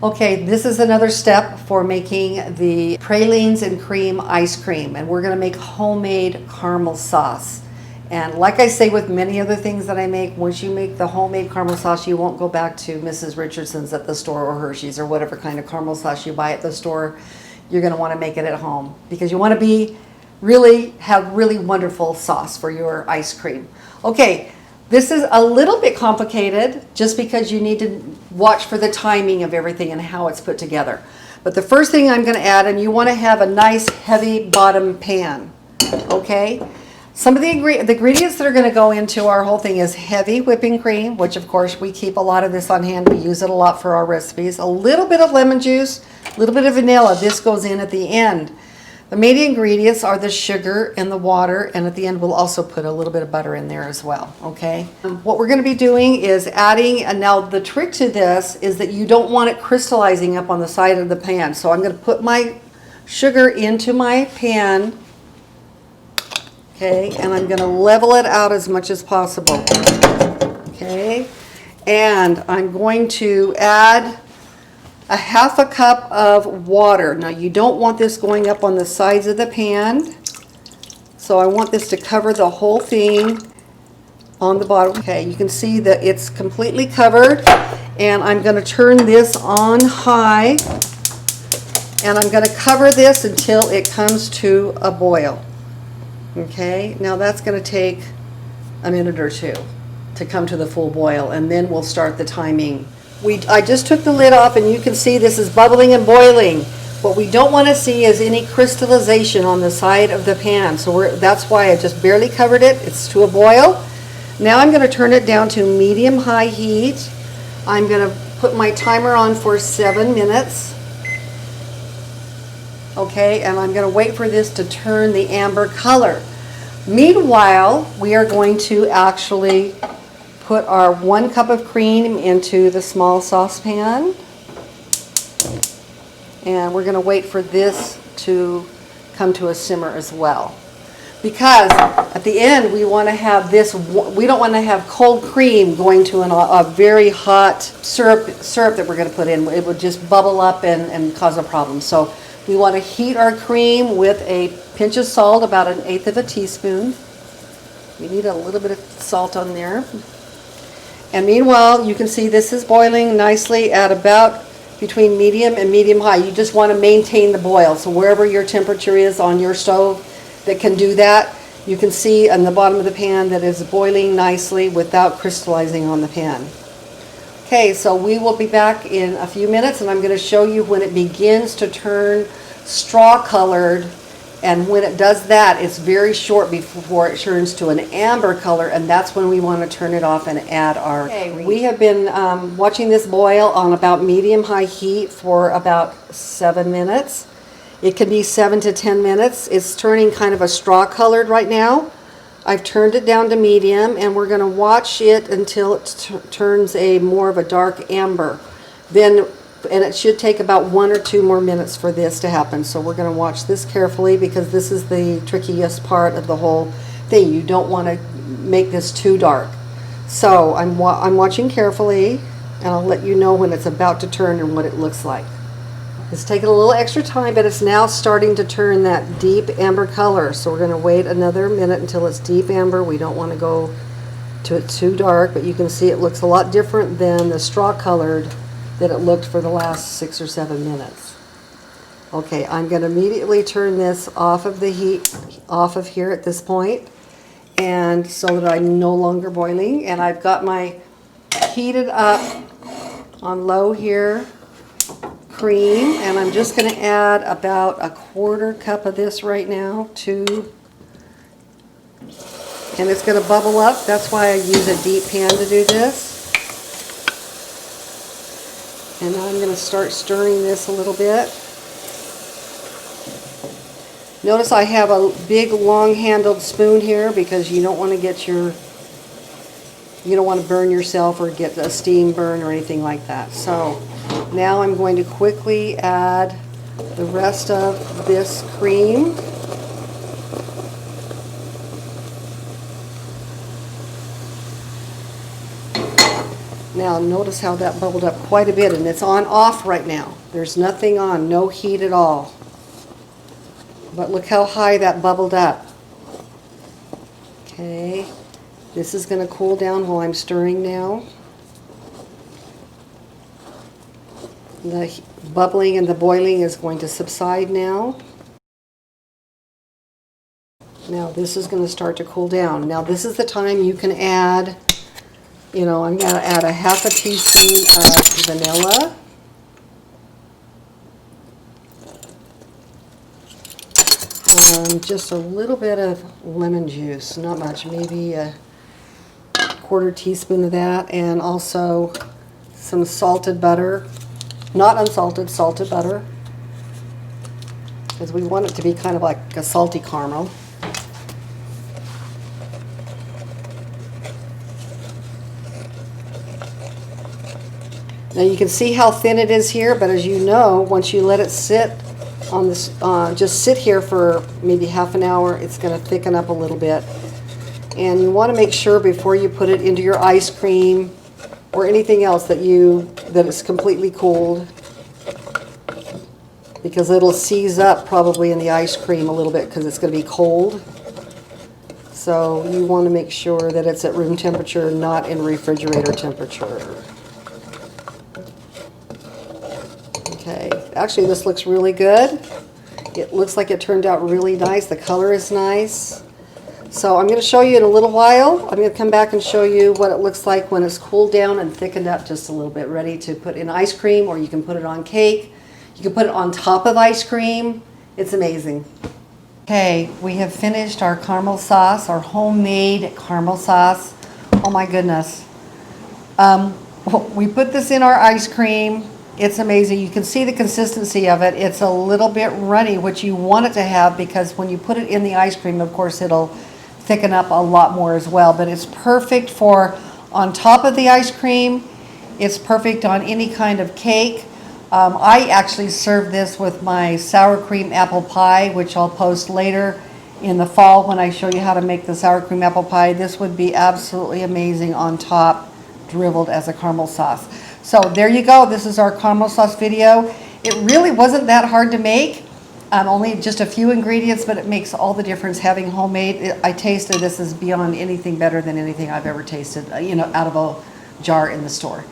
Okay, this is another step for making the pralines and cream ice cream, and we're going to make homemade caramel sauce. And like I say with many other things that I make, once you make the homemade caramel sauce, you won't go back to Mrs. Richardson's at the store or Hershey's or whatever kind of caramel sauce you buy at the store. You're going to want to make it at home because you want to have really wonderful sauce for your ice cream. Okay. This is a little bit complicated just because you need to watch for the timing of everything and how it's put together. But the first thing I'm going to add, and you want to have a nice heavy bottom pan, okay? Some of the ingredients that are going to go into our whole thing is heavy whipping cream, which of course we keep a lot of this on hand. We use it a lot for our recipes. A little bit of lemon juice, a little bit of vanilla. This goes in at the end. The main ingredients are the sugar and the water, and at the end we'll also put a little bit of butter in there as well, okay? What we're going to be doing is adding, and now the trick to this is that you don't want it crystallizing up on the side of the pan. So I'm going to put my sugar into my pan, okay, and I'm going to level it out as much as possible, okay? And I'm going to add a half a cup of water. Now you don't want this going up on the sides of the pan, so I want this to cover the whole thing on the bottom. Okay, you can see that it's completely covered, and I'm going to turn this on high, and I'm going to cover this until it comes to a boil. Okay, now that's going to take a minute or two to come to the full boil, and then we'll start the timing. I just took the lid off, and you can see this is bubbling and boiling. What we don't want to see is any crystallization on the side of the pan. So that's why I just barely covered it. It's to a boil. Now I'm going to turn it down to medium-high heat. I'm going to put my timer on for 7 minutes. Okay, and I'm going to wait for this to turn the amber color. Meanwhile, we are going to actually put our 1 cup of cream into the small saucepan, and we're going to wait for this to come to a simmer as well, because at the end we want to have this, we don't want to have cold cream going to a very hot syrup that we're going to put in. It would just bubble up and cause a problem. So we want to heat our cream with a pinch of salt, about 1/8 of a teaspoon. We need a little bit of salt on there. And meanwhile, you can see this is boiling nicely at about between medium and medium-high. You just want to maintain the boil. So wherever your temperature is on your stove that can do that, you can see on the bottom of the pan that it's boiling nicely without crystallizing on the pan. Okay, so we will be back in a few minutes, and I'm going to show you when it begins to turn straw-colored. And when it does that, it's very short before it turns to an amber color, and that's when we want to turn it off and add our... Okay, we have been watching this boil on about medium-high heat for about 7 minutes. It could be 7 to 10 minutes. It's turning kind of a straw-colored right now. I've turned it down to medium, and we're going to watch it until it turns more of a dark amber. And it should take about 1 or 2 more minutes for this to happen. So we're going to watch this carefully, because this is the trickiest part of the whole thing. You don't want to make this too dark. So I'm watching carefully, and I'll let you know when it's about to turn and what it looks like. It's taking a little extra time, but it's now starting to turn that deep amber color. So we're going to wait another minute until it's deep amber. We don't want to go to it too dark, but you can see it looks a lot different than the straw colored that it looked for the last 6 or 7 minutes. Okay, I'm going to immediately turn this off of the heat, off of here at this point, and so that I'm no longer boiling. And I've got my heated up on low here cream, and I'm just going to add about 1/4 cup of this right now and it's going to bubble up. That's why I use a deep pan to do this. And now I'm going to start stirring this a little bit. Notice I have a big long-handled spoon here, because you don't want to burn yourself or get a steam burn or anything like that. So now I'm going to quickly add the rest of this cream. Now notice how that bubbled up quite a bit, and it's on off right now. There's nothing on, no heat at all. But look how high that bubbled up. Okay, this is going to cool down while I'm stirring now. The bubbling and the boiling is going to subside now. Now this is going to start to cool down. Now this is the time you can add, I'm going to add a half a teaspoon of vanilla. Just a little bit of lemon juice, not much, maybe a quarter teaspoon of that, and also some salted butter, not unsalted, salted butter, because we want it to be kind of like a salty caramel. Now you can see how thin it is here, but as you know, once you let it sit on this, just sit here for maybe half an hour, it's going to thicken up a little bit. And you want to make sure before you put it into your ice cream or anything else that it's completely cooled, because it'll seize up probably in the ice cream a little bit because it's going to be cold. So you want to make sure that it's at room temperature, not in refrigerator temperature. Okay, actually this looks really good. It looks like it turned out really nice. The color is nice. So I'm going to show you in a little while. I'm going to come back and show you what it looks like when it's cooled down and thickened up just a little bit, ready to put in ice cream, or you can put it on cake. You can put it on top of ice cream. It's amazing. Okay, we have finished our caramel sauce, our homemade caramel sauce. Oh my goodness. We put this in our ice cream. It's amazing. You can see the consistency of it. It's a little bit runny, which you want it to have, because when you put it in the ice cream, of course, it'll thicken up a lot more as well. But it's perfect for on top of the ice cream. It's perfect on any kind of cake. I actually serve this with my sour cream apple pie, which I'll post later in the fall when I show you how to make the sour cream apple pie. This would be absolutely amazing on top, dribbled as a caramel sauce. So there you go. This is our caramel sauce video. It really wasn't that hard to make. Only just a few ingredients, but it makes all the difference having homemade. I tasted this is beyond anything better than anything I've ever tasted, out of a jar in the store.